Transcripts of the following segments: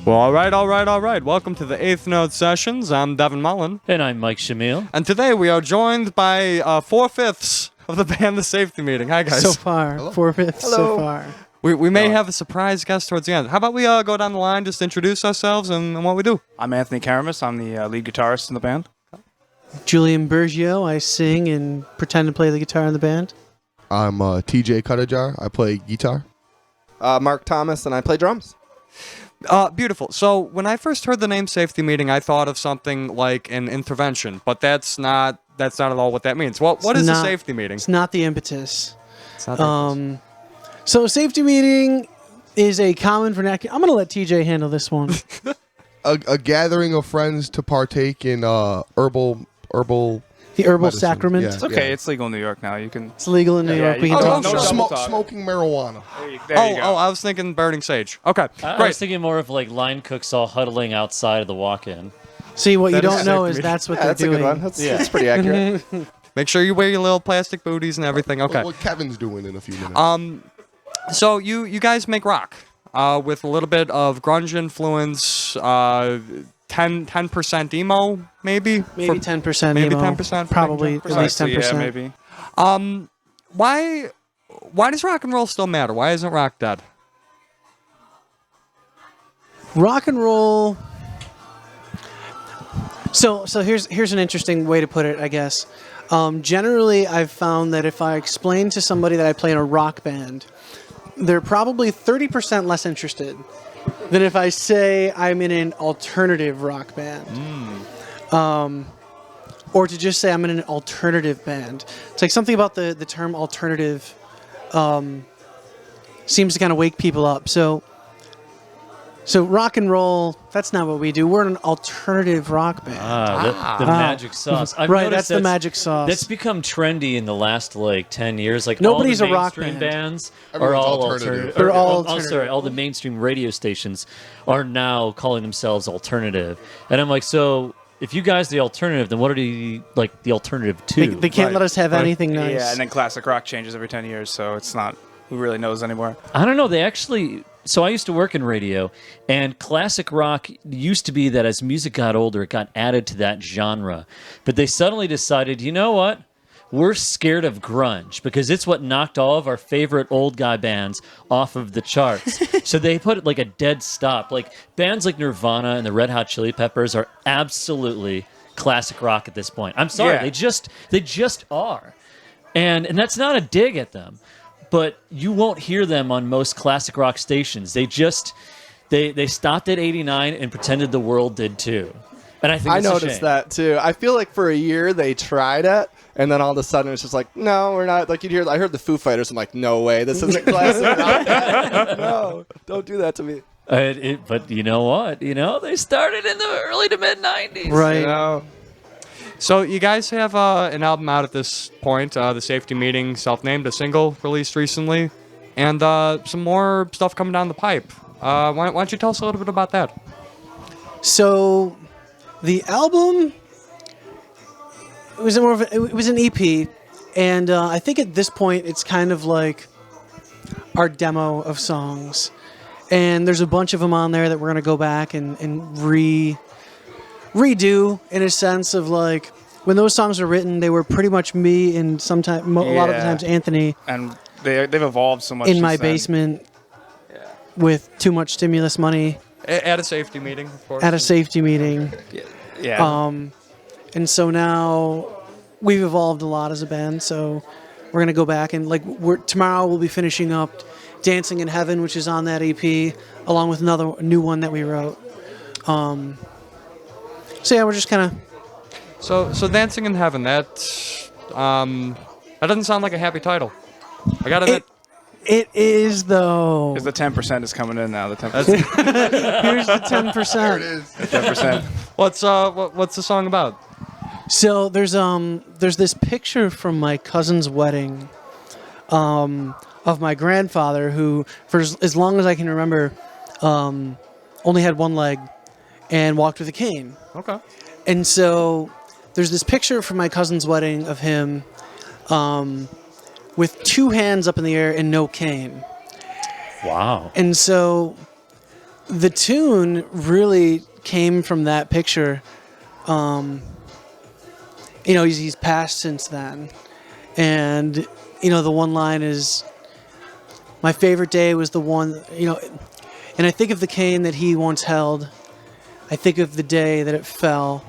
Well, all right. Welcome to the 8th Note Sessions. I'm Devin Mullen. And I'm Mike Shamil. And today we are joined by 4/5 of the band The Safety Meeting. Hi, guys. So far. Hello. 4/5 so far. We may have a surprise guest towards the end. How about we go down the line, just introduce ourselves and what we do? I'm Anthony Karamis. I'm the lead guitarist in the band. Julian Bergio. I sing and pretend to play the guitar in the band. I'm TJ Cuttajar. I play guitar. Mark Thomas, and I play drums. Beautiful. So when I first heard the name Safety Meeting, I thought of something like an intervention, but that's not at all what that means. What is a safety meeting? It's not the impetus. It's not the impetus. So safety meeting is a common vernacular. I'm going to let TJ handle this one. A gathering of friends to partake in herbal. The herbal medicine. sacrament. Yeah. It's okay. It's legal in New York now. You can. It's legal in New York. We you can can- talk no about it. double talk. Smoking marijuana. There you go. I was thinking burning sage. Okay, I great. was thinking more of like line cooks all huddling outside of the walk-in. See, what you That is don't know safety is meeting. that's what Yeah, they're that's a doing. good one. That's pretty accurate. Make sure you wear your little plastic booties and everything. Okay. What Kevin's doing in a few minutes. So you guys make rock with a little bit of grunge influence, 10% emo, maybe? Maybe 10% maybe emo. 10%, Probably at least 10%. Yeah, maybe. Why does rock and roll still matter? Why isn't rock dead? Rock and roll. So here's an interesting way to put it, I guess. Generally, I've found that if I explain to somebody that I play in a rock band, they're probably 30% less interested than if I say I'm in an alternative rock band. Or to just say I'm in an alternative band. It's like something about the term alternative seems to kind of wake people up. So rock and roll, that's not what we do. We're an alternative rock band. The magic sauce. I've Right, noticed that's the magic sauce. That's become trendy in the last 10 years. Like Nobody's all the a rock mainstream band. bands are Everyone's all alternative. They're all I'm sorry, alternative. all the mainstream radio stations are now calling themselves alternative. And I'm like, so if you guys are the alternative, then what are the alternative to? They can't let us have Right. anything nice. Yeah, and then classic rock changes every 10 years, so it's not. Who really knows anymore? I don't know. They actually. So I used to work in radio, and classic rock used to be that as music got older, it got added to that genre. But they suddenly decided, you know what? We're scared of grunge because it's what knocked all of our favorite old guy bands off of the charts. So they put it like a dead stop. Like bands like Nirvana and the Red Hot Chili Peppers are absolutely classic rock at this point. I'm sorry, Yeah. they just are. And that's not a dig at them. But you won't hear them on most classic rock stations. They stopped at 89 and pretended the world did too. And I think I it's a noticed shame. that too. I feel like for a year they tried it, and then all of a sudden it's just like, no, we're not. Like I heard the Foo Fighters. I'm like, no way, this isn't classic rock. No, don't do that to me. But you know what? They started in the early to mid 90s. Right. You know? So you guys have an album out at this point, The Safety Meeting, self-named, a single released recently, and some more stuff coming down the pipe. Why don't you tell us a little bit about that? So the album it was an EP, and I think at this point it's kind of like our demo of songs. And there's a bunch of them on there that we're going to go back and redo in a sense of like when those songs were written, they were pretty much me and sometimes a lot of the Yeah. times Anthony And they've evolved so much in since my then. basement with too much stimulus money At a safety meeting, of course. at a safety meeting. Yeah. And so now we've evolved a lot as a band. So we're going to go back and tomorrow we'll be finishing up Dancing in Heaven, which is on that EP, along with another new one that we wrote. So yeah, we're just kind of. So Dancing in Heaven, that doesn't sound like a happy title. I gotta admit. It is though. Because the 10% is coming in now. The 10%. Here's the 10%. There it is. 10%. What's the song about? So there's this picture from my cousin's wedding, of my grandfather who, for as long as I can remember, only had one leg and walked with a cane. Okay. And so there's this picture from my cousin's wedding of him with 2 hands up in the air and no cane. Wow. And so the tune really came from that picture. He's passed since then, and the one line is, "My favorite day was the one," and I think of the cane that he once held. I think of the day that it fell.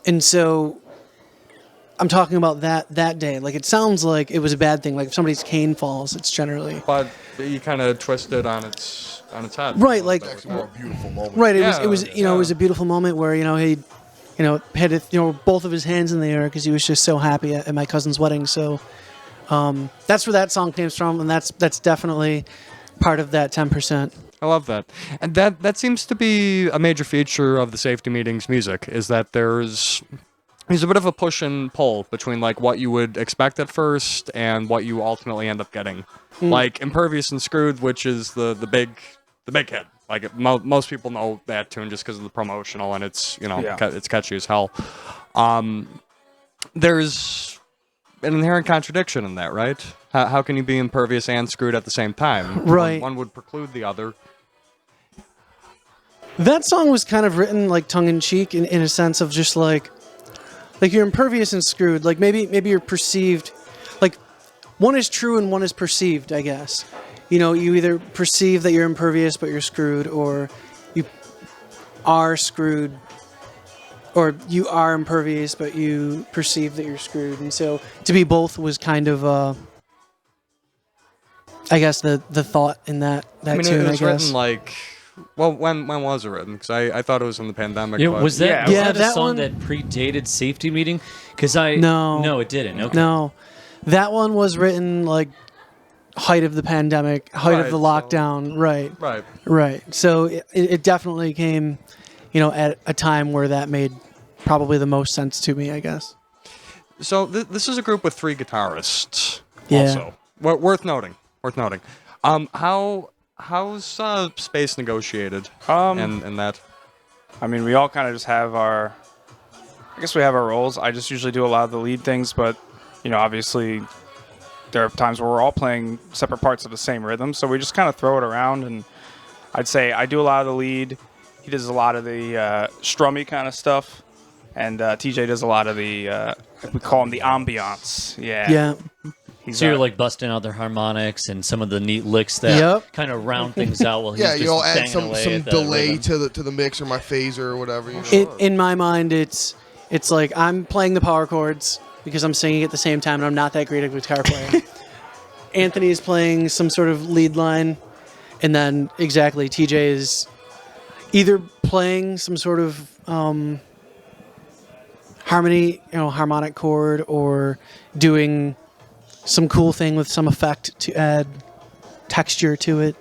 And so I'm talking about that day. Like, it sounds like it was a bad thing. Like, if somebody's cane falls, it's generally But you kind of twist it on its head. right. Like, It's actually more a beautiful moment. right. It Yeah, was it was a beautiful moment where he had both of his hands in the air because he was just so happy at my cousin's wedding. So that's where that song came from, and that's definitely part of that 10%. I love that. And that seems to be a major feature of the Safety Meetings music, is that there's a bit of a push and pull between like what you would expect at first and what you ultimately end up getting. Like Impervious and Screwed, which is the big hit. Like most people know that tune just because of the promotional, and it's it's catchy as hell. There's an inherent contradiction in that, right? How can you be impervious and screwed at the same time? Right. One would preclude the other. That song was kind of written like tongue-in-cheek in a sense of just like you're impervious and screwed. Like maybe you're perceived, like one is true and one is perceived, I guess. You either perceive that you're impervious but you're screwed, or you are screwed, or you are impervious but you perceive that you're screwed. And so to be both was kind of, I guess, the thought in that tune, it was I guess. written like... Well, when was it written? Because I thought it was in the pandemic. Yeah, but was that Yeah, a that song one- that predated Safety Meeting? Because No, it didn't. Okay. No, that one was written like height of the pandemic, height of Right, the so- lockdown. Right, Right. So it definitely came, at a time where that made probably the most sense to me, I guess. So this is a group with 3 guitarists. Yeah. Also, worth noting. How's space negotiated? And that. I mean, we all kind of just have I guess we have our roles. I just usually do a lot of the lead things, but, obviously there are times where we're all playing separate parts of the same rhythm, so we just kind of throw it around, and I'd say I do a lot of the lead. He does a lot of the strummy kind of stuff, and TJ does a lot of the, we call him the ambiance. Yeah. So you're like busting out their harmonics and some of the neat licks that Yep. kind of round things out while he's Yeah, just add banging some away at the delay rhythm. to the mix or my phaser or whatever. In my mind, it's like I'm playing the power chords because I'm singing at the same time, and I'm not that great a guitar player. Anthony's playing some sort of lead line, and then exactly TJ is either playing some sort of harmonic chord, or doing some cool thing with some effect to add texture to it.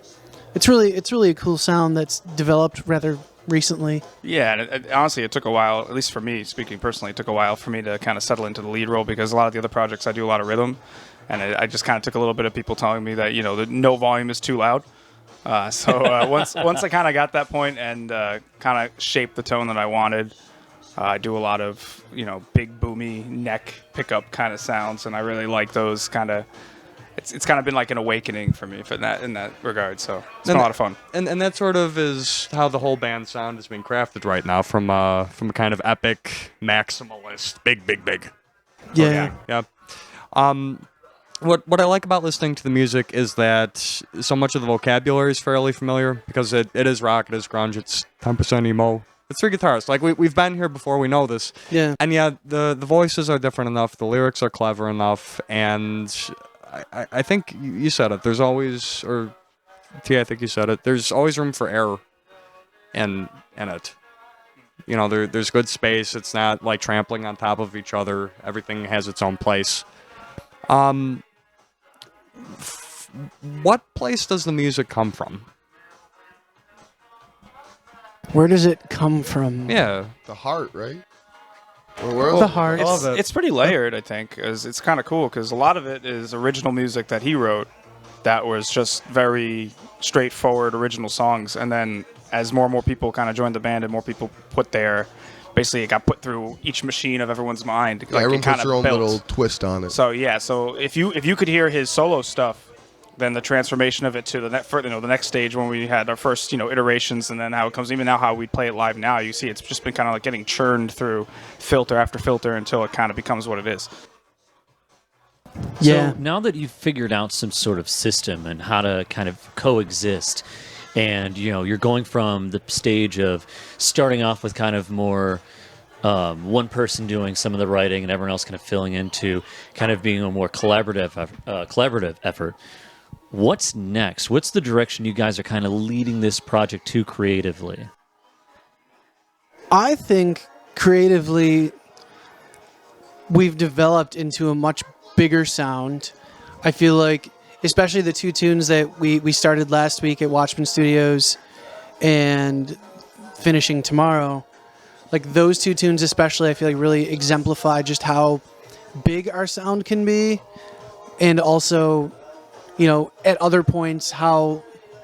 It's really a cool sound that's developed rather recently. Yeah, and honestly, it took a while, at least for me, speaking personally, it took a while for me to kind of settle into the lead role, because a lot of the other projects I do a lot of rhythm, and I just kind of took a little bit of people telling me that, the no volume is too loud. Once I kind of got that point and kind of shaped the tone that I wanted, I do a lot of, big boomy neck pickup kind of sounds, and I really like those kind of. It's kind of been like an awakening for me in that regard. So it's been a lot of fun. And that sort of is how the whole band sound is being crafted right now, from a kind of epic maximalist, big. Yeah. Yeah. What I like about listening to the music is that so much of the vocabulary is fairly familiar, because it is rock, it is grunge, it's 10% emo. It's 3 guitarists. Like, we've been here before, we know this. Yeah. And yet the voices are different enough, the lyrics are clever enough, and I think you said it. There's always, or T, I think you said it. There's always room for error in it. There's good space. It's not like trampling on top of each other. Everything has its own place. What place does the music come from? Where does it come from? Yeah. The heart, right? The heart. It's pretty layered, I think. It's kind of cool because a lot of it is original music that he wrote that was just very straightforward original songs. And then as more and more people kind of joined the band and more people basically it got put through each machine of everyone's mind. Yeah, everyone it kinda puts their own built. little twist on it. So if you could hear his solo stuff then the transformation of it to the next stage when we had our first iterations, and then how it comes even now how we play it live now. You see, it's just been kind of like getting churned through filter after filter until it kind of becomes what it is. Yeah. So now that you've figured out some sort of system and how to kind of coexist, and you're going from the stage of starting off with kind of more one person doing some of the writing and everyone else kind of filling into kind of being a more collaborative effort. What's next? What's the direction you guys are kind of leading this project to creatively? I think creatively we've developed into a much bigger sound. I feel like, especially the 2 tunes that we started last week at Watchman Studios and finishing tomorrow, like those 2 tunes especially, I feel like really exemplify just how big our sound can be, and also, at other points, how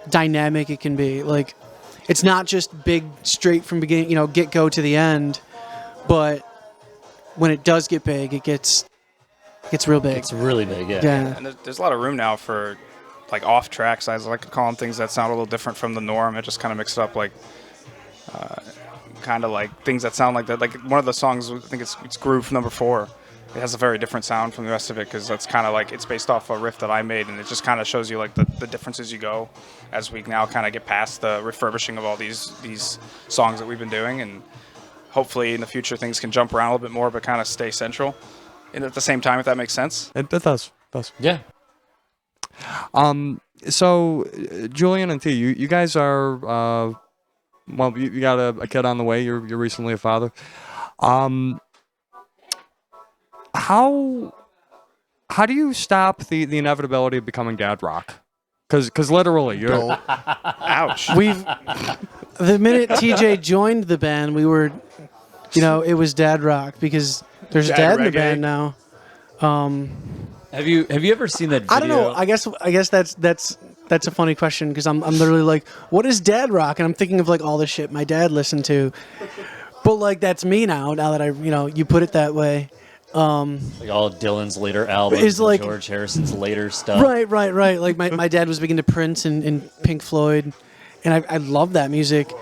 dynamic it can be. Like, it's not just big straight from beginning, get-go to the end, but when it does get big, it gets real big. It's really big, yeah. Yeah. And there's a lot of room now for like off tracks. I like to call them things that sound a little different from the norm. It just kind of mixed up like kind of like things that sound like that. Like one of the songs, I think it's Groove number 4. It has a very different sound from the rest of it because that's kind of like it's based off a riff that I made, and it just kind of shows you like the differences you go as we now kind of get past the refurbishing of all these songs that we've been doing, and hopefully in the future things can jump around a little bit more but kind of stay central. And at the same time, if that makes sense. It does. Yeah. So, Julian and T, you guys are, well, you got a kid on the way. You're recently a father. How do you stop the inevitability of becoming dad rock? Because literally, you're... Don't. Ouch. The minute TJ joined the band, we were, it was dad rock because there's a dad in the reggae. band now. Have you ever seen that video? I don't know. I guess that's a funny question because I'm literally like, what is dad rock? And I'm thinking of like all the shit my dad listened to. But like that's me now that I you put it that way. Like all of Dylan's later albums, Is like- George Harrison's later stuff. Right. Like my dad was big into Prince and Pink Floyd, and I love that music.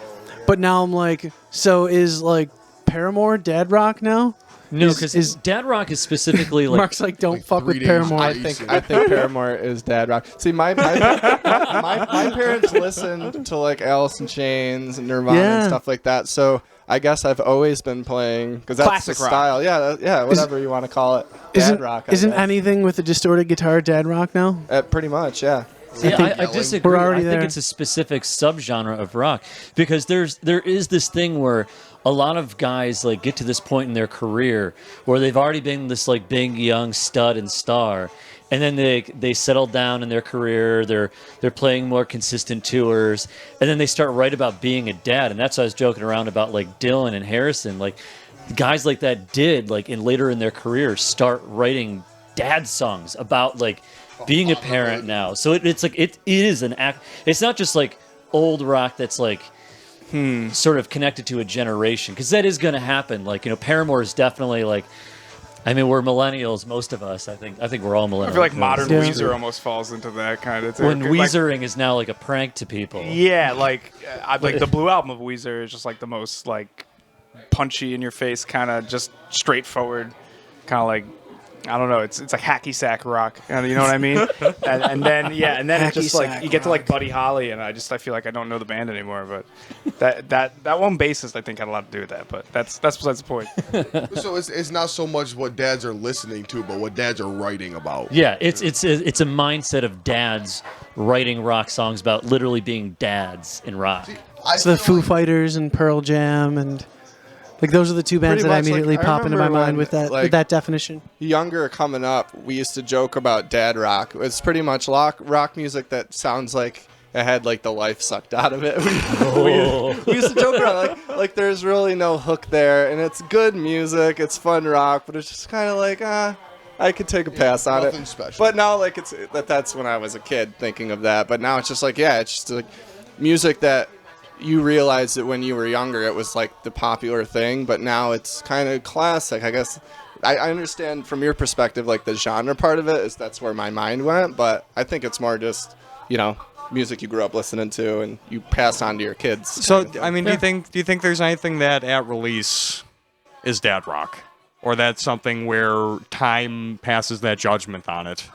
But now I'm like, so is like Paramore dad rock now? No, Is because dad rock is specifically like Mark's like, don't fuck 3 with days Paramore. I I think Paramore is dad rock. See, my parents listened to like Alice in Chains and Nirvana Yeah. and stuff like that. So I guess I've always been playing because that's Classic the rock. style. Yeah, whatever you want to call it. Dad rock. I Isn't guess. anything with a distorted guitar dad rock now? Pretty much, yeah. Yeah, I disagree. We're already I think there. it's a specific subgenre of rock because there is this thing where a lot of guys like get to this point in their career where they've already been this like big young stud and star, and then they settle down in their career. They're playing more consistent tours, and then they start writing about being a dad. And that's what I was joking around about like Dylan and Harrison. Like guys like that did like later in their career start writing dad songs about like being a parent now. So it's like it is an act. It's not just like old rock that's like sort of connected to a generation, because that is going to happen. Like Paramore is definitely like. I mean, we're millennials, most of us. I think we're all millennials. I feel like modern Yeah. Weezer almost falls into that kind of thing. when Like, Weezering is now like a prank to people. yeah, like the Blue album of Weezer is just like the most like punchy in your face, kind of just straightforward, kind of like I don't know. It's like hacky sack rock. You know what I mean? and then it's just like Hacky you get to like sack Buddy Holly, and I feel like I don't know the band anymore. But that one bassist I think had a lot to do with that. But that's besides the point. So it's not so much what dads are listening to, but what dads are writing about. Yeah, it's a mindset of dads writing rock songs about literally being dads in rock. It's the Foo Fighters and Pearl Jam, and like those are the two bands Pretty that I much, like, immediately I pop into my remember mind when, with that like- definition. Younger coming up, we used to joke about dad rock. It's pretty much rock music that sounds like it had like the life sucked out of it. We used to joke around like there's really no hook there, and it's good music, it's fun rock, but it's just kind of like I could take a pass on it. nothing special. But now like that's when I was a kid thinking of that. But now it's just like it's just like music that you realize that when you were younger it was like the popular thing, but now it's kind of classic. I guess I understand from your perspective, like the genre part of it is that's where my mind went, but I think it's more just, music you grew up listening to and you pass on to your kids. So, I mean, do you think there's anything that at release is dad rock, or that's something where time passes that judgment on it?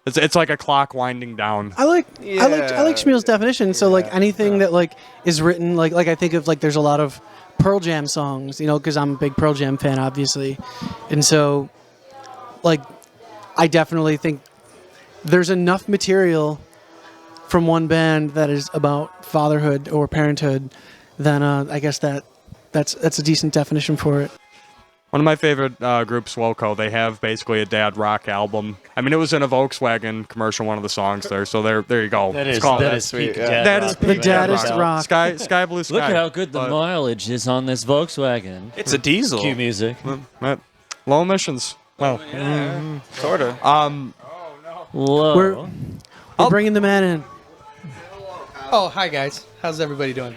It's like a clock winding down. I like Shmuel's definition. So like anything that like is written like I think of like there's a lot of Pearl Jam songs, because I'm a big Pearl Jam fan, obviously, and so like I definitely think there's enough material from one band that is about fatherhood or parenthood, then I guess that's a decent definition for it. One of my favorite groups, Woco, they have basically a dad rock album. I mean, it was in a Volkswagen commercial, one of the songs there. So there you go. That It's is called that is sweet, peak yeah. dad That rock. is The peak dad daddest rock. Sky Blue Sky. Look at how good the But, mileage is on this Volkswagen. It's a diesel. Cue music. low emissions. Well, Sort of. Whoa. We're bringing the man in. Oh, hi guys. How's everybody doing?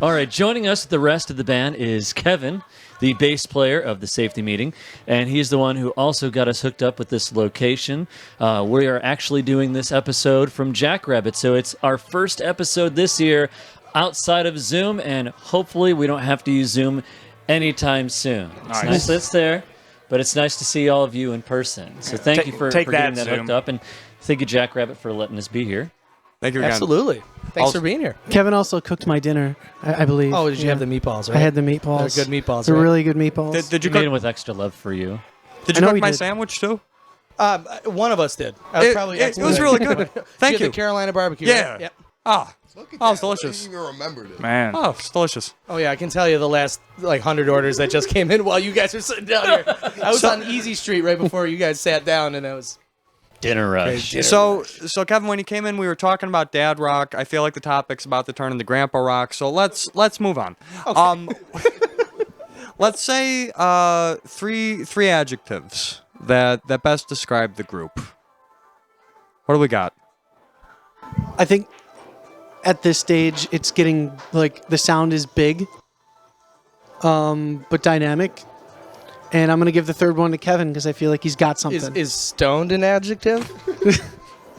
All right, joining us, the rest of the band is Kevin, the bass player of the safety meeting, and he's the one who also got us hooked up with this location. We are actually doing this episode from Jackrabbit, so it's our first episode this year outside of Zoom, and hopefully we don't have to use Zoom anytime soon. It's nice that it's there, but it's nice to see all of you in person. So thank you for take getting that, that hooked Zoom. up, and thank you, Jackrabbit, for letting us be here. thank you again. Absolutely. Thanks Also- for being here. Kevin also cooked my dinner, I believe. Oh, did you Yeah. have the meatballs, right? I had the meatballs. They're good meatballs, They're right? really good meatballs. Did you We made cook? them with extra love for you. Did I you know cook we my did. sandwich too? One of us did. I was It, probably it was really good. Thank you. you. The Carolina barbecue. Yeah. Right? Yep. Ah, Look at Oh, it's that. I delicious. didn't even remembered it. Man. oh, it's delicious. Oh yeah, I can tell you the last 100 orders that just came in while you guys were sitting down here. I was on Easy Street right before you guys sat down, and it was Dinner rush. So Kevin, when you came in, we were talking about dad rock. I feel like the topic's about to turn into grandpa rock. So let's move on. Let's say three adjectives that best describe the group. What do we got? I think at this stage it's getting like the sound is big, but dynamic. And I'm gonna give the third one to Kevin because I feel like he's got something. is stoned an adjective?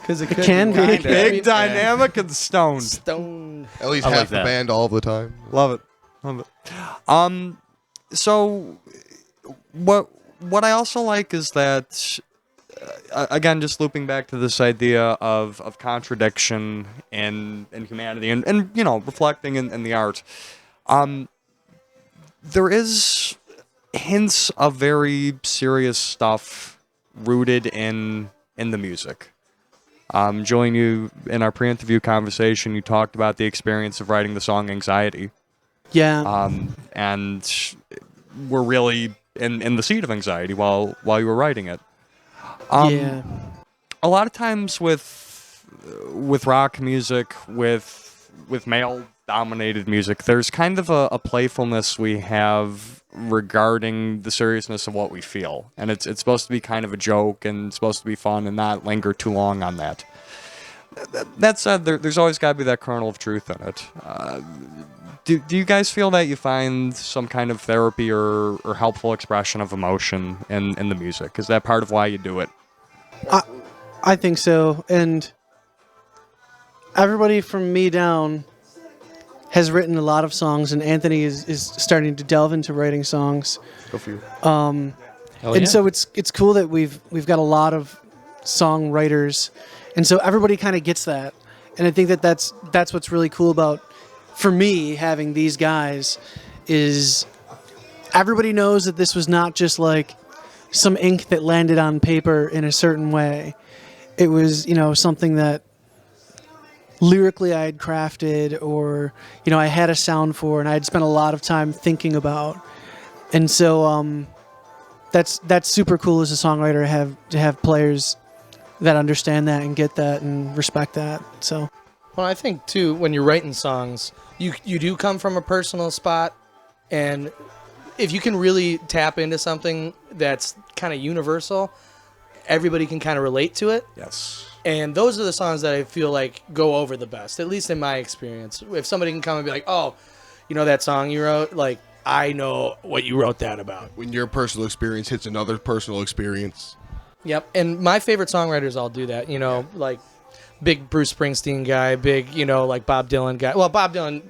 Because it could can be. kinda. Big, dynamic, and stoned. Stoned. At least I half like the that. band all the time. Love it. So what I also like is that again, just looping back to this idea of contradiction in humanity and reflecting in the art. There is hints of very serious stuff rooted in the music. Julian, you in our pre-interview conversation, you talked about the experience of writing the song "Anxiety." Yeah. And were really in the seat of anxiety while you were writing it. Yeah. A lot of times with rock music, with male-dominated music, there's kind of a playfulness we have regarding the seriousness of what we feel, and it's supposed to be kind of a joke and it's supposed to be fun and not linger too long on that. That said, there's always got to be that kernel of truth in it. Do you guys feel that you find some kind of therapy or helpful expression of emotion in the music? Is that part of why you do it? I think so. And everybody from me down has written a lot of songs, and Anthony is starting to delve into writing songs. Go for you. And so it's cool that we've got a lot of songwriters, and so everybody kind of gets that. And I think that's what's really cool about, for me, having these guys, is everybody knows that this was not just like some ink that landed on paper in a certain way. It was, something that lyrically I had crafted, or, I had a sound for, and I had spent a lot of time thinking about. And so that's super cool as a songwriter to have players that understand that and get that and respect that. So Well, I think too, when you're writing songs, you do come from a personal spot, and if you can really tap into something that's kind of universal, everybody can kind of relate to it. Yes. And those are the songs that I feel like go over the best, at least in my experience. If somebody can come and be like, "Oh, that song you wrote, like I know what you wrote that about. When your personal experience hits another personal experience. Yep. And my favorite songwriters all do that. You know, like big Bruce Springsteen guy, big, you know, like Bob Dylan guy. Well, Bob Dylan,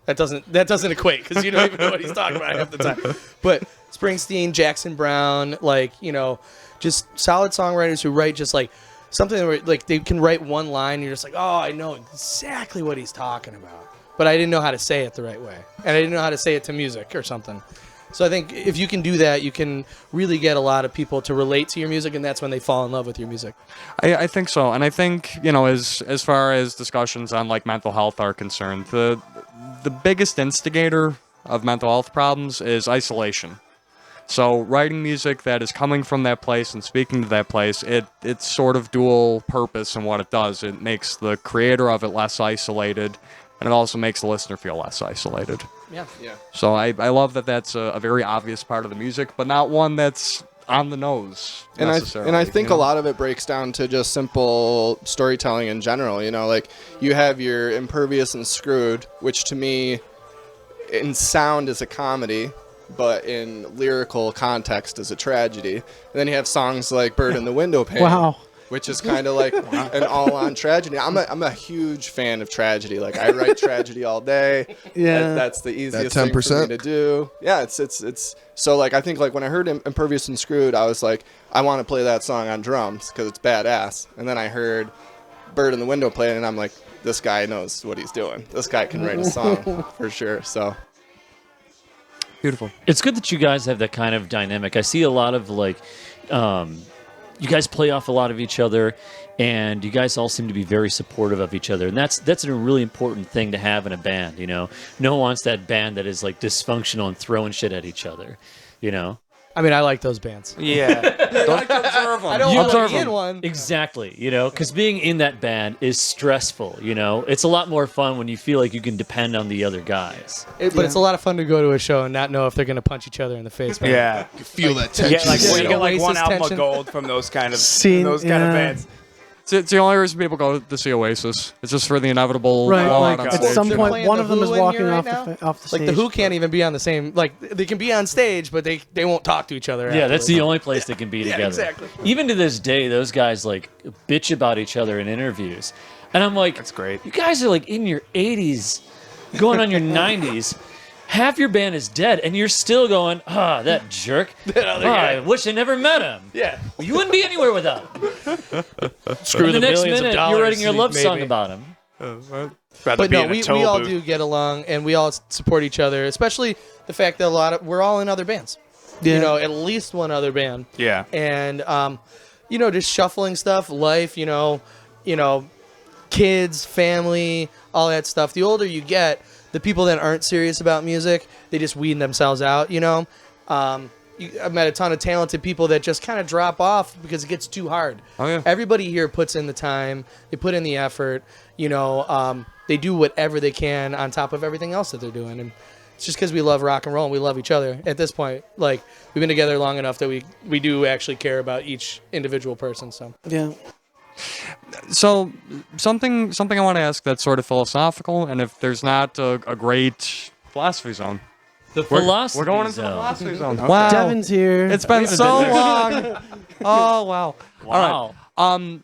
that doesn't equate because you don't even know what he's talking about half the time. But Springsteen, Jackson Brown, like, you know, just solid songwriters who write just like something where like they can write one line and you're just like, oh, I know exactly what he's talking about. But I didn't know how to say it the right way. And I didn't know how to say it to music or something. So I think if you can do that, you can really get a lot of people to relate to your music, and that's when they fall in love with your music. I think so, and I think, you know, as far as discussions on like mental health are concerned, the biggest instigator of mental health problems is isolation. So writing music that is coming from that place and speaking to that place, it's sort of dual purpose in what it does. It makes the creator of it less isolated, and it also makes the listener feel less isolated. Yeah. So I love that that's a very obvious part of the music, but not one that's on the nose necessarily. And I think you know? a lot of it breaks down to just simple storytelling in general. You know, like you have your Impervious and Screwed, which to me, in sound is a comedy, but in lyrical context is a tragedy. And then you have songs like Bird in the Window Pane. Wow. Which is kind of like an all-on tragedy. I'm a huge fan of tragedy. Like I write tragedy all day. Yeah. That's the easiest That thing for 10%? me to do. Yeah, it's so like I think like when I heard Impervious and Screwed, I was like, I want to play that song on drums because it's badass. And then I heard Bird in the Window playing, and I'm like, this guy knows what he's doing. This guy can write a song for sure. So. Beautiful. It's good that you guys have that kind of dynamic. I see a lot of like, you guys play off a lot of each other, and you guys all seem to be very supportive of each other, and that's a really important thing to have in a band. You know, no one wants that band that is like dysfunctional and throwing shit at each other. You know. I mean, I like those bands. Yeah. I don't You want to observe be in them. one. Exactly, you know, because being in that band is stressful, you know. It's a lot more fun when you feel like you can depend on the other guys. But it's a lot of fun to go to a show and not know if they're going to punch each other in the face. Yeah. You feel that Yeah, tension. like when you get like Oasis one album tension. of gold from those kind of Scene, those kind of yeah. bands. It's the only reason people go to see Oasis. It's just for the inevitable Right, blowout like on God. at stage. some They're point, playing one the of them is Who in walking here off right the now? off the stage. Like the Who can't even be on the same. Like they can be on stage, but they won't talk to each other. Yeah, that's afterwards. the only place they can be together. exactly. Even to this day, those guys like bitch about each other in interviews, and I'm like, That's great. You guys are like in your 80s, going on your 90s. Half your band is dead, and you're still going, that jerk. I wish I never met him. Yeah. Well, you wouldn't be anywhere without him. Screw And the next millions of minute, dollars, you're writing your love song maybe. about him. Rather But be no, in a we toll all booth. do get along, and we all support each other. Especially the fact that we're all in other bands. Yeah. You know, at least one other band. Yeah. And you know, just shuffling stuff, life. You know, kids, family, all that stuff. The older you get, the people that aren't serious about music, they just weed themselves out. You know, I've met a ton of talented people that just kind of drop off because it gets too hard. Oh, yeah. Everybody here puts in the time, they put in the effort. You know, they do whatever they can on top of everything else that they're doing, and it's just because we love rock and roll and we love each other. At this point, like we've been together long enough that we do actually care about each individual person. So Yeah. So something I want to ask that's sort of philosophical, and if there's not a great philosophy zone, The philosophy we're going into the zone. philosophy zone. Wow, Devin's here. it's been so long. Oh wow. Wow. All right.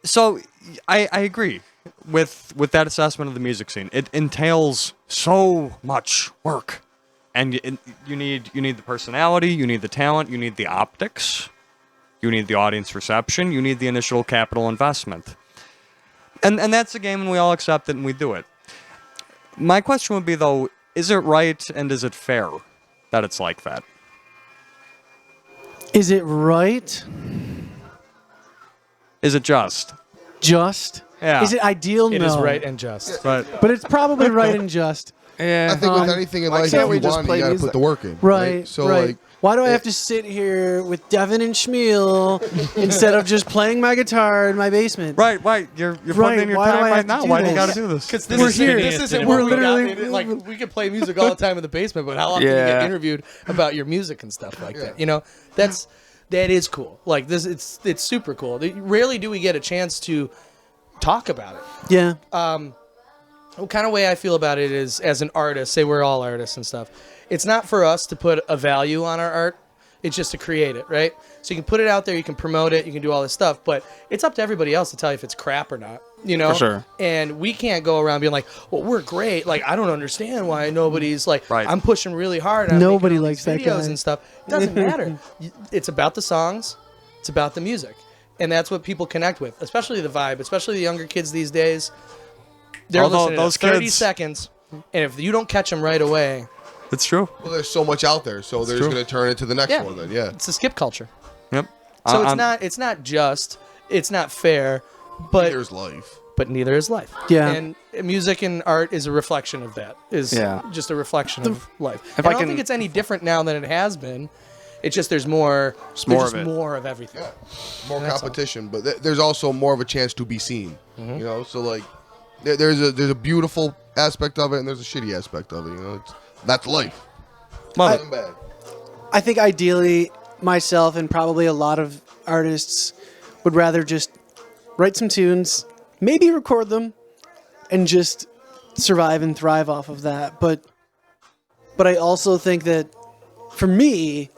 So I agree with that assessment of the music scene. It entails so much work, and you need the personality, you need the talent, you need the optics. You need the audience reception. You need the initial capital investment. And that's the game, and we all accept it, and we do it. My question would be, though, is it right and is it fair that it's like that? Is it right? Is it just? Just? Yeah. Is it ideal? it no. is right and just. But But it's probably right and just. I think with anything in life, can't if we you just want it, play you gotta music? put the work in. Right. So right. like, why do I have to sit here with Devin and Schmiel instead of just playing my guitar in my basement? right, you're Right, putting in your why do time I right have to now. do Why do you this? got to do this? Because We're here. This isn't We're what we literally- got. Like we could play music all the time in the basement, but how often do you Yeah. get interviewed about your music and stuff like that? You know, that is cool. Like this, it's super cool. Rarely do we get a chance to talk about it. Yeah. what kind of way I feel about it is, as an artist, say we're all artists and stuff, it's not for us to put a value on our art. It's just to create it, right? So you can put it out there, you can promote it, you can do all this stuff, but it's up to everybody else to tell you if it's crap or not, you know? For sure. And we can't go around being like, well, we're great. Like, I don't understand why nobody's like, Right. I'm pushing really hard on Nobody making all likes these that videos guy. and stuff. It doesn't matter. It's about the songs. It's about the music. And that's what people connect with, especially the vibe, especially the younger kids these days. They're Although listening those to 30 kids- seconds, and if you don't catch them right away, It's true. Well, there's so much out there, so there's true. going to turn into the next yeah, one then, yeah. it's a skip culture. Yep. So I'm- it's not just, it's not fair, but There's life. neither is life. Yeah. And music and art is a reflection of that. Is Yeah. just a reflection of life. If And I I don't can- think it's any different now than it has been. It's just there's more. more there's of it. more of everything. More That's all. competition, but there's also more of a chance to be seen. Mm-hmm. You know, so like there's a beautiful aspect of it and there's a shitty aspect of it. You know, that's life. Well, Good and bad. I think ideally myself and probably a lot of artists would rather just write some tunes, maybe record them, and just survive and thrive off of that. But I also think that for me,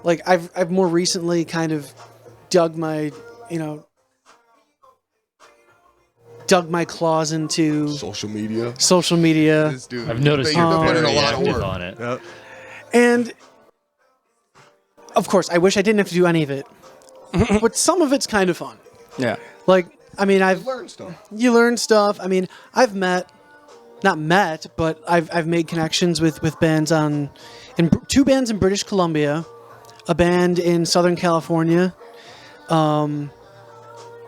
like I've more recently kind of dug my claws into Social media. social media. This dude, I've noticed you've you're been putting very in a lot of active work. on it. yeah. And of course, I wish I didn't have to do any of it. But some of it's kind of fun. Yeah. Like, I mean, Learn stuff. you learn stuff. I mean, I've not met, but I've made connections with bands two bands in British Columbia, a band in Southern California, all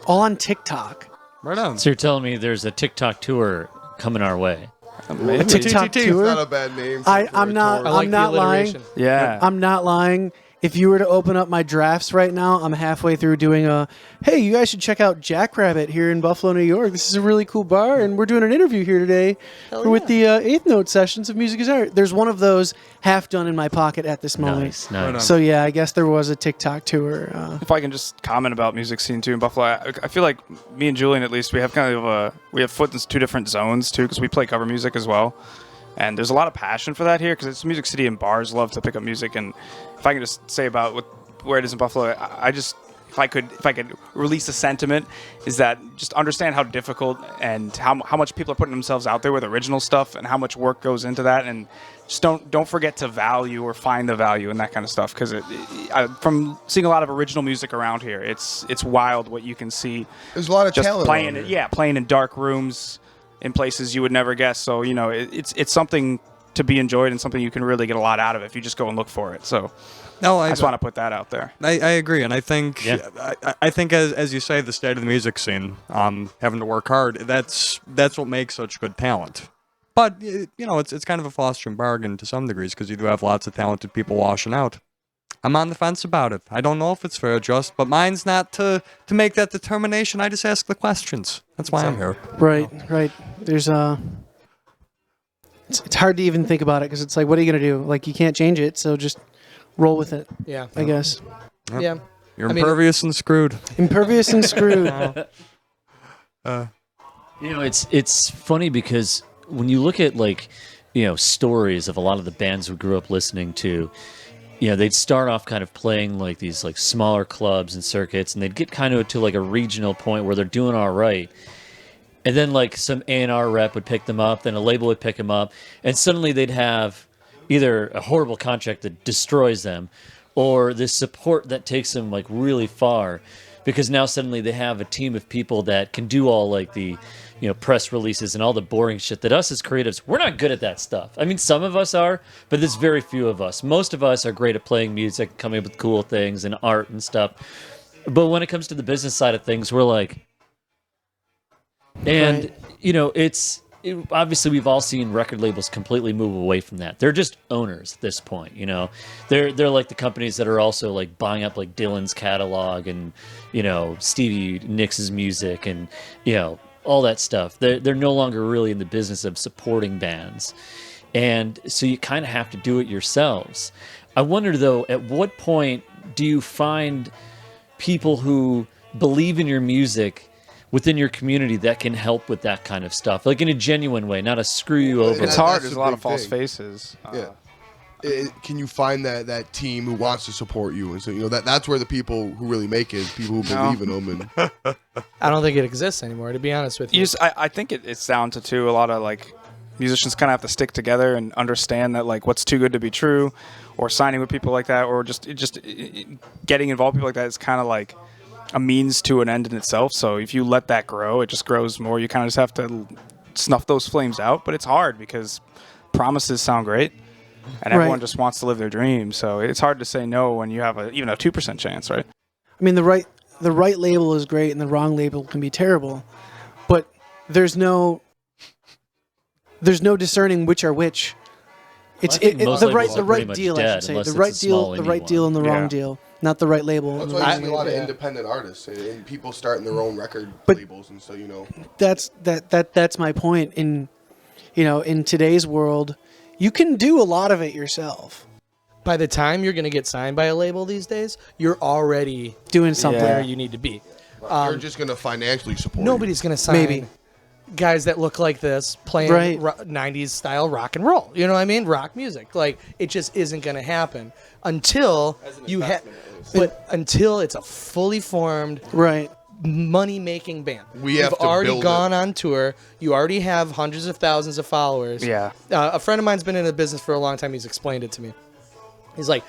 on TikTok. Right on. So you're telling me there's a TikTok tour coming our way? A TikTok TTT. tour. Not a bad name. I'm not- I like I'm not the lying. alliteration. Yeah. I'm not lying. If you were to open up my drafts right now, I'm halfway through doing hey, you guys should check out Jackrabbit here in Buffalo, New York. This is a really cool bar, and we're doing an interview here today with the Eighth Note sessions of Music is Art. There's one of those half done in my pocket at this moment. Nice, nice. So yeah, I guess there was a TikTok tour. If I can just comment about music scene too in Buffalo, I feel like me and Julian at least we have kind of we have foot in two different zones too because we play cover music as well, and there's a lot of passion for that here because it's Music City and bars love to pick up music. And if I can just say about where it is in Buffalo, I just if I could release a sentiment is that just understand how difficult and how much people are putting themselves out there with original stuff and how much work goes into that, and just don't forget to value or find the value in that kind of stuff because from seeing a lot of original music around here, it's wild what you can see There's a lot of just talent. playing around it, here. playing in dark rooms in places you would never guess. So it's something to be enjoyed and something you can really get a lot out of if you just go and look for it. So No, I just want to put that out there. I agree, and I think Yeah. I think as you say, the state of the music scene, having to work hard, that's what makes such good talent. But it's kind of a Faustian bargain to some degrees because you do have lots of talented people washing out. I'm on the fence about it. I don't know if it's fair or just, but mine's not to make that determination. I just ask the questions. That's why I'm here. Right. There's it's hard to even think about it because it's like, what are you gonna do? Like, you can't change it, so just roll with it. Yeah. I guess. Yep. Yeah. You're I mean- impervious and screwed. Impervious and screwed. It's funny because when you look at stories of a lot of the bands we grew up listening to, they'd start off kind of playing like these like smaller clubs and circuits, and they'd get kind of to like a regional point where they're doing all right. And then like some A&R rep would pick them up, then a label would pick them up, and suddenly they'd have either a horrible contract that destroys them or this support that takes them like really far because now suddenly they have a team of people that can do all like the press releases and all the boring shit that us as creatives, we're not good at that stuff. I mean, some of us are, but there's very few of us. Most of us are great at playing music, coming up with cool things and art and stuff. But when it comes to the business side of things, we're like, and obviously we've all seen record labels completely move away from that. They're just owners at this point, They're like the companies that are also like buying up like Dylan's catalog and Stevie Nicks' music and all that stuff. They're no longer really in the business of supporting bands. And so you kind of have to do it yourselves. I wonder though, at what point do you find people who believe in your music within your community that can help with that kind of stuff, like in a genuine way, not a screw you over. It's That- hard. that's There's the a lot big of false thing. faces. Yeah. Can you find that team who wants to support you? And so that's where the people who really make it, people who believe in them. And I don't think it exists anymore, to be honest with you. I think it's down to too. A lot of like musicians kind of have to stick together and understand that like what's too good to be true, or signing with people like that, or just getting involved with people like that is kind of like a means to an end in itself. So if you let that grow, it just grows more. You kind of just have to snuff those flames out. But it's hard because promises sound great, and everyone Right. just wants to live their dream. So it's hard to say no when you have even a 2% chance, right? I mean, the right label is great, and the wrong label can be terrible, but there's no discerning which are which. It's I think most the labels are pretty right much deal. I dead should say unless the it's right a small deal, the indie right deal, and the one. wrong Yeah. deal, not the right label. that's and the why wrong you see a lot of label. independent artists and people starting their own record But- labels and so That's my point. In today's world, you can do a lot of it yourself, By the time you're going to get signed by a label these days, you're already doing something. where you need to be. they're just going to financially support Nobody's going to sign Maybe. guys that look like this playing Right. 90s style rock and roll. You know what I mean? Rock music. Like, it just isn't going to happen until you have. But until it's a fully formed, Right. money-making band. We have You've to already build gone on tour. You already have hundreds of thousands of followers. Yeah. A friend of mine's been in the business for a long time. He's explained it to me. He's like,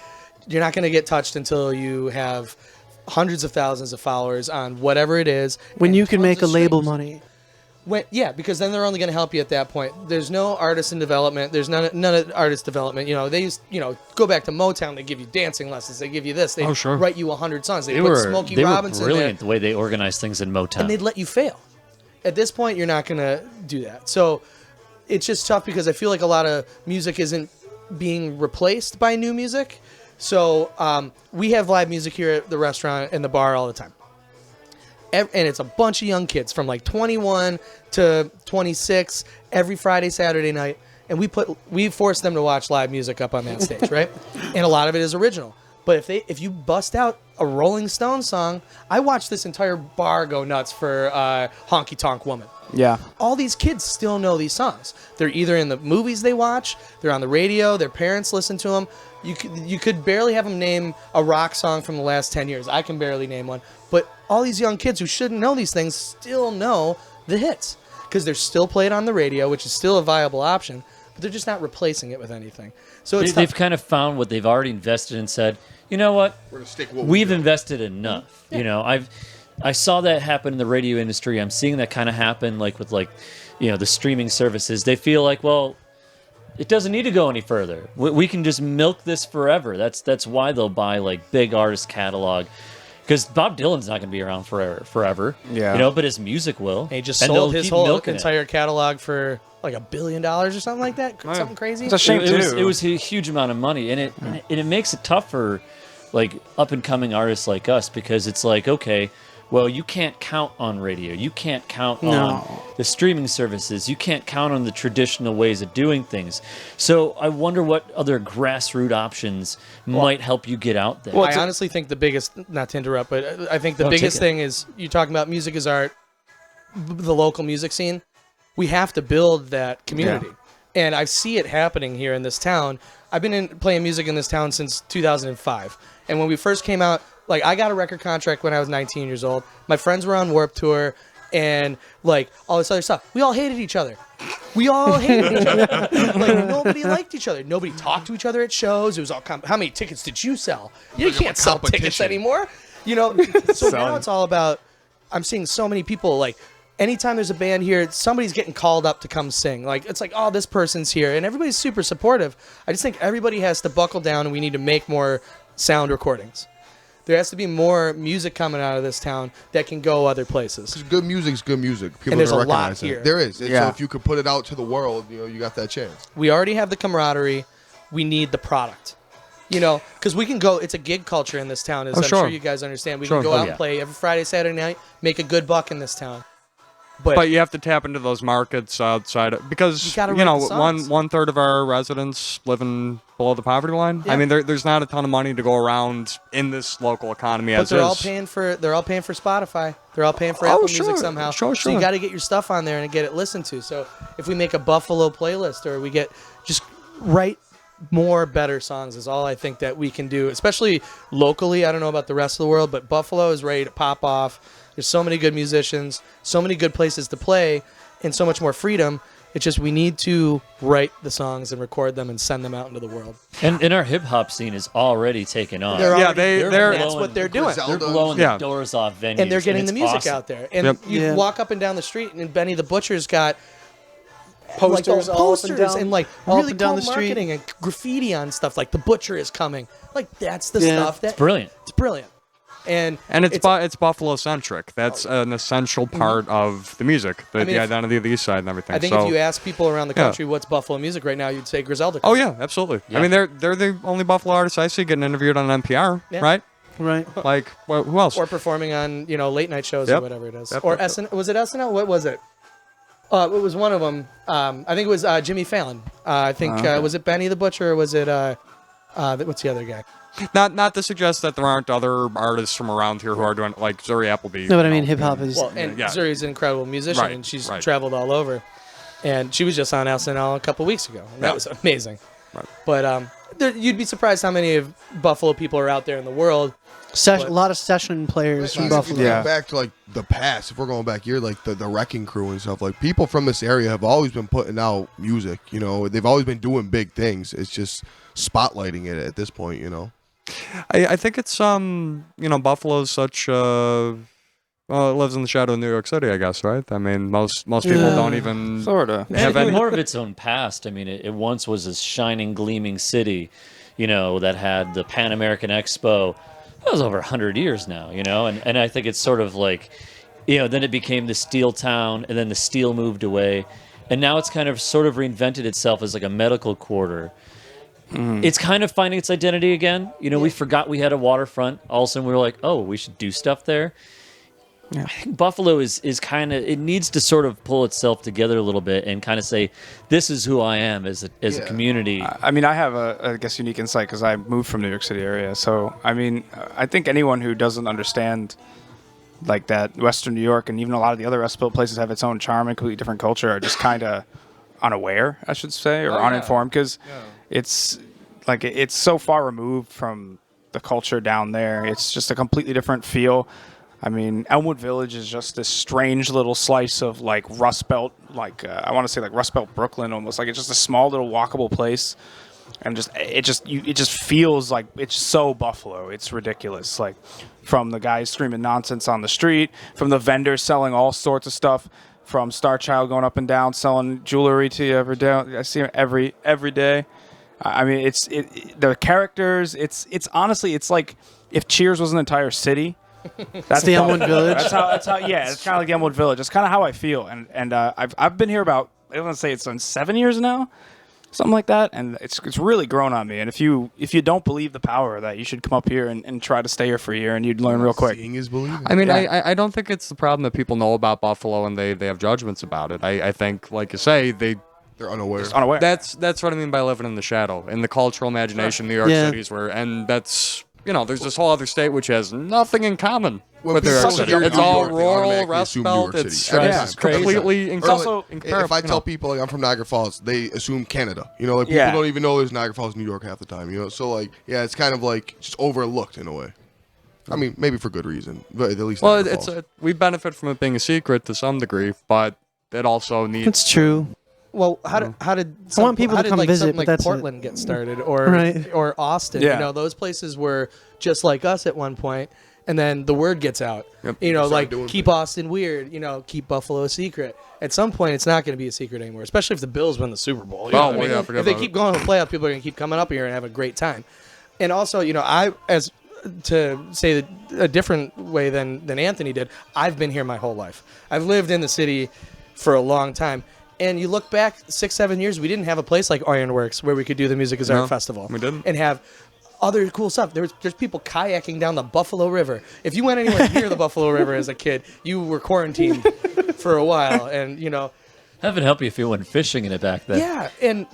you're not going to get touched until you have hundreds of thousands of followers on whatever it is. When and you can tons make a of label streams. money. Yeah, because then they're only going to help you at that point. There's no artist in development. There's none of artist development. They used, go back to Motown. They give you dancing lessons. They give you this. They Oh, sure. write you 100 songs. They They put were Smokey they were Robinson brilliant there, the way they organized things in Motown. and they'd let you fail. At this point, you're not going to do that. So it's just tough because I feel like a lot of music isn't being replaced by new music. So we have live music here at the restaurant and the bar all the time. And it's a bunch of young kids from like 21 to 26 every Friday, Saturday night. And we force them to watch live music up on that stage, right? And a lot of it is original. But if you bust out a Rolling Stones song, I watched this entire bar go nuts for Honky Tonk Woman. Yeah. All these kids still know these songs. They're either in the movies they watch, they're on the radio, their parents listen to them. You could barely have them name a rock song from the last 10 years. I can barely name one. But all these young kids who shouldn't know these things still know the hits because they're still played on the radio, which is still a viable option, but they're just not replacing it with anything. So it's They've tough. kind of found what they've already invested and said, you know what? We're going to stick what We've we do. invested enough. I saw that happen in the radio industry. I'm seeing that kind of happen with the streaming services. They feel like, well, it doesn't need to go any further. We can just milk this forever. That's why they'll buy big artist catalog. Because Bob Dylan's not going to be around forever. Yeah. But his music will. He just and sold they'll his keep whole milking it. entire catalog for like $1 billion or something like that. Something crazy. It's a shame It was too. a huge amount of money, and it makes it tough for up and coming artists like us because it's okay, well, you can't count on radio, you can't count on the streaming services, you can't count on the traditional ways of doing things. So I wonder what other grassroots options might help you get out there. I honestly think the biggest, not to interrupt, but I think the No, biggest take it. thing is you're talking about music as art, the local music scene. We have to build that community. And I see it happening here in this town. I've been playing music in this town since 2005. And when we first came out, I got a record contract when I was 19 years old. My friends were on Warped Tour and all this other stuff. We all hated each other. We all hated each other. Nobody liked each other. Nobody talked to each other at shows. It was all how many tickets did you sell? You can't sell tickets competition. anymore. So now it's all about, I'm seeing so many people anytime there's a band here, somebody's getting called up to come sing. It's oh, this person's here. And everybody's super supportive. I just think everybody has to buckle down and we need to make more sound recordings. There has to be more music coming out of this town that can go other places. Good music's good music. People there's don't a lot recognize here. it. There is. And Yeah. So if you could put it out to the world, you got that chance. We already have the camaraderie. We need the product. Because we can go, it's a gig culture in this town, as I'm sure. sure you guys understand. We Sure. can go Oh, out yeah. and play every Friday, Saturday night, make a good buck in this town. But you have to tap into those markets outside because You gotta you write know the songs. one third of our residents living below the poverty line. Yeah. I mean, there's not a ton of money to go around in this local economy But as they're is. all paying for Spotify. They're all paying for Oh, Apple sure, Music somehow. sure, So you sure. got to get your stuff on there and get it listened to. So if we make a Buffalo playlist or we get just write more better songs is all I think that we can do, especially locally. I don't know about the rest of the world, but Buffalo is ready to pop off. There's so many good musicians, so many good places to play, and so much more freedom. It's just we need to write the songs and record them and send them out into the world. And our hip hop scene is already taken off. They're Yeah, already- they're- that's blowing- what they're doing. They're blowing Yeah. the doors off venues. And they're getting it's the music awesome. out there. And Yep. you Yeah. walk up and down the street, and Benny the Butcher's got Posters like, all up and down- and like all up really and down cool the street. marketing and graffiti on stuff like the Butcher is coming. Like that's the Yeah. stuff that It's brilliant. It's brilliant. And it's Buffalo centric. That's an essential part of the music, the mean, if- identity of the East Side and everything. I think so, if you ask people around the Yeah. country what's Buffalo music right now, you'd say Griselda. oh yeah, absolutely. Yeah. I mean, they're the only Buffalo artists I see getting interviewed on NPR, Yeah. right? Right. Like, who else? Or performing on late night shows or Yep. whatever it is. Yep, Or yep, yep. SNL. Was it SNL? What was it? It was one of them. I think it was Jimmy Fallon. I think was it Benny the Butcher or was it what's the other guy? Not to suggest that there aren't other artists from around here who are doing like Zuri Appleby. No, but I you mean, know, hip hop is. Well, and Yeah. Zuri's an incredible musician, Right, and she's right. traveled all over. And she was just on SNL a couple weeks ago. And that Yeah. was amazing. Right. But you'd be surprised how many of Buffalo people are out there in the world. a lot of session players from Even if Buffalo. you Yeah. think back to like the past, if we're going back here, like the Wrecking Crew and stuff, like people from this area have always been putting out music. You know, they've always been doing big things. It's just spotlighting it at this point. You know, I think it's Buffalo's such well, it lives in the shadow of New York City, I guess, right? I mean, most people Yeah. don't even Sorta. have any. More of its own past. I mean, it once was this shining, gleaming city, that had the Pan American Expo. That was over 100 years now, and I think it's sort of like, then it became the steel town, and then the steel moved away, and now it's kind of sort of reinvented itself as like a medical quarter. It's kind of finding its identity again. We forgot we had a waterfront. All of a sudden, we were like, oh, we should do stuff there. I think Buffalo is kind of, it needs to sort of pull itself together a little bit and kind of say, this is who I am as a community. I mean, I have I guess, unique insight because I moved from New York City area. So, I mean, I think anyone who doesn't understand like that Western New York and even a lot of the other Rust Belt places have its own charm and completely different culture are just kind of unaware, I should say, or uninformed because it's like it's so far removed from the culture down there. It's just a completely different feel. I mean, Elmwood Village is just this strange little slice of like Rust Belt, like I want to say like Rust Belt Brooklyn almost. Like it's just a small little walkable place, and it just feels like it's so Buffalo. It's ridiculous. Like from the guys screaming nonsense on the street, from the vendors selling all sorts of stuff, from Star Child going up and down selling jewelry to you every day. I see him every day. I mean, the characters. It's honestly, it's like if Cheers was an entire city. That's the Elmwood Village. That's how. Yeah, it's kind of like Elmwood Village. It's kind of how I feel, and I've been here about I want to say it's on 7 years now, something like that, and it's really grown on me. And if you don't believe the power of that, you should come up here and try to stay here for a year, and you'd learn real quick. seeing is believing. I mean, I don't think it's the problem that people know about Buffalo and they have judgments about it. I think, like you say, They're unaware. Just unaware. that's what I mean by living in the shadow, in the cultural imagination New York Yeah. City's were, and that's there's this whole other state which has nothing in common When with New people York say City. New It's York, all they rural, automatically Rust assume New Belt. York It's City. Right. it's It's crazy. completely Or also like, if I tell people like I'm from Niagara Falls, they assume Canada. Like people Yeah. don't even know there's Niagara Falls, New York half the time. So like, yeah, it's kind of like just overlooked in a way. I mean, maybe for good reason, but at least. well, Niagara it's Falls. we benefit from it being a secret to some degree, but it also needs. It's true. Well, how did I want people how to did, come like, visit, something but like that's it. Portland get started, or Right. or Austin? Yeah. Those places were just like us at one point, and then the word gets out. Yep. Like doing keep Austin weird. Keep Buffalo a secret. At some point, it's not going to be a secret anymore, especially if the Bills win the Super Bowl. You know Oh, what I well, mean? yeah, forget if they about keep it. going to the playoff, people are going to keep coming up here and have a great time. And also, I as to say that a different way than Anthony did. I've been here my whole life. I've lived in the city for a long time. And you look back 6-7 years, we didn't have a place like Ironworks where we could do the Music is No, Art Festival. we didn't. And have other cool stuff. There's people kayaking down the Buffalo River. If you went anywhere near the Buffalo River as a kid, you were quarantined for a while, and Heaven help you if you went fishing in it back then. yeah, and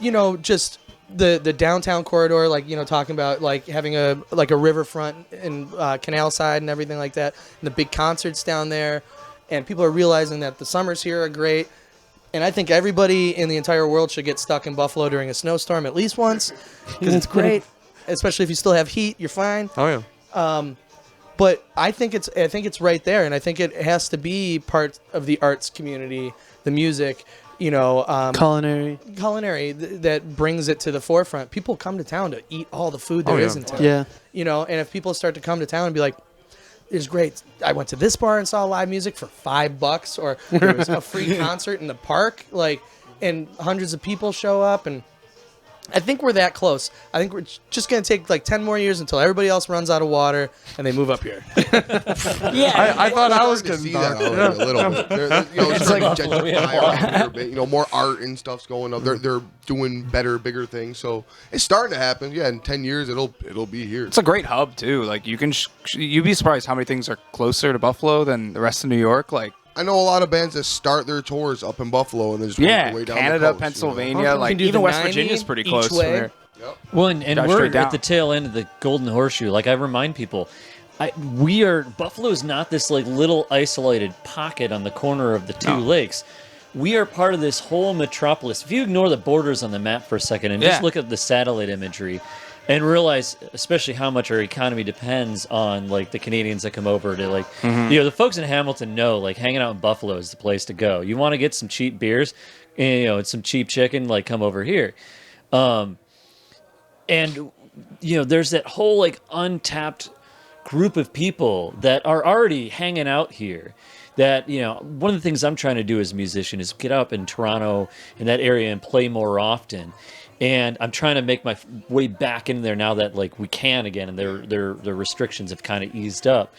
just the downtown corridor, like talking about like having a riverfront and canal side and everything like that, and the big concerts down there, and people are realizing that the summers here are great. And I think everybody in the entire world should get stuck in Buffalo during a snowstorm at least once, because it's great. Especially if you still have heat, you're fine. Oh yeah. But I think it's right there, and I think it has to be part of the arts community, the music, Culinary. that brings it to the forefront. People come to town to eat all the food there is in town. Yeah. And if people start to come to town and be like, it's great. I went to this bar and saw live music for $5, or there was a free concert in the park, and hundreds of people show up, and I think we're that close. I think we're just going to take like 10 more years until everybody else runs out of water and they move up here. I thought I was starting to getting see that dark. already a little bit. They're It's starting like to Buffalo, gentrify yeah. around here a bit. More art and stuff's going up. They're doing better, bigger things. So it's starting to happen. Yeah, in 10 years it'll be here. It's a great hub too. Like you can, you'd be surprised how many things are closer to Buffalo than the rest of New York. Like I know a lot of bands that start their tours up in Buffalo and then just work yeah, their way down Canada, the coast, Pennsylvania, You like can do even the West 90 Virginia's pretty each close from way. there. Well, and Drive we're straight down. at the tail end of the Golden Horseshoe. Like I remind people, Buffalo is not this like little isolated pocket on the corner of the two lakes. We are part of this whole metropolis. If you ignore the borders on the map for a second and just Yeah. look at the satellite imagery and realize especially how much our economy depends on like the Canadians that come over to like the folks in Hamilton know like hanging out in Buffalo is the place to go. You want to get some cheap beers, and some cheap chicken, like come over here. And there's that whole like untapped group of people that are already hanging out here. That one of the things I'm trying to do as a musician is get up in Toronto in that area and play more often. And I'm trying to make my way back in there now that like we can again, and their restrictions have kind of eased up.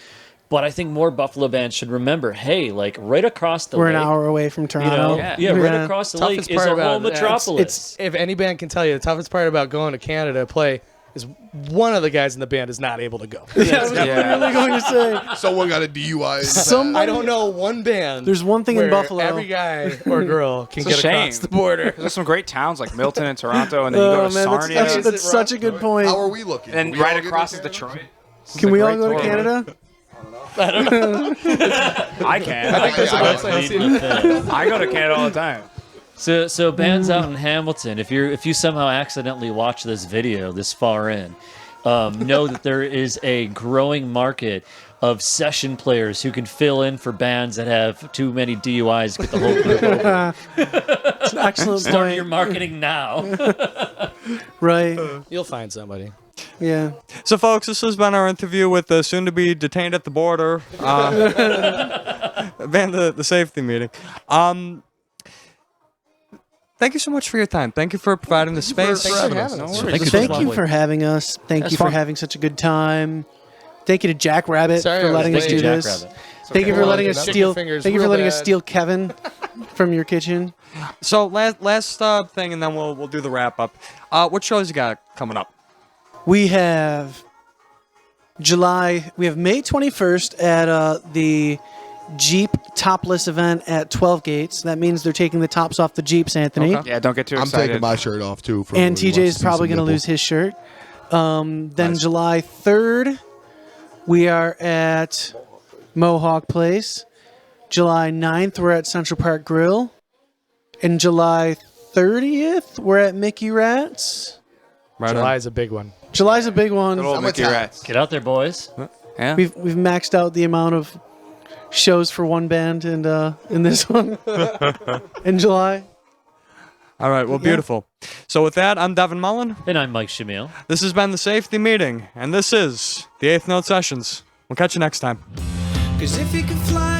But I think more Buffalo bands should remember, hey, like right across the We're lake, an hour away from Toronto. right across the lake Toughest is part a about whole that, metropolis. If any band can tell you, the toughest part about going to Canada to play is one of the guys in the band is not able to go. I was really going to say. Someone got a DUI. Somebody- I don't know one band. There's one thing in where Buffalo. Every guy or girl can It's a get shame. across the border. There's some great towns like Milton and Toronto, and then you go to Oh, man, Sarnia, that's such a good point. How are we looking? and We all right get across to is Detroit. Can we all great go to tour, Canada? I can. I think I go to Canada all the time. So bands out in Hamilton, if you somehow accidentally watch this video this far in, know that there is a growing market of session players who can fill in for bands that have too many DUIs to get the whole group over. It's an excellent Start your point. marketing now. Right. You'll find somebody. Yeah. So, folks, this has been our interview with the soon-to-be detained at the border band, the safety meeting. Thank you so much for your time. Thank you for providing the space. for having us. Thank you for having us. Thank you for having such a good time. Thank you to Jack Rabbit Sorry, for I was letting us late. do Jack this. Rabbit. Thank you for letting us Chicken steal. fingers Thank you for real letting us bad. steal Kevin from your kitchen. So, last thing, and then we'll do the wrap up. What shows you got coming up? We have May 21st at the Jeep topless event at 12 Gates. That means they're taking the tops off the Jeeps, Anthony. Okay. Yeah, don't get too I'm excited. taking my shirt off too. For And everyone who TJ wants is to see probably some going to nipple. lose his shirt. Then Nice. July 3rd, we are at Mohawk Place. July 9th, we're at Central Park Grill. And July 30th, we're at Mickey Rats. Right July's a big one. July's a big one. Little I'm Mickey Italian. Rats. Get out there, boys. Yeah. We've maxed out the amount of shows for one band and in this one in July. All right, well, beautiful. So with that, I'm Devin Mullen. And I'm Mike Shamil. This has been the Safety Meeting, and this is the 8th Note Sessions. We'll catch you next time. 'Cause if you can fly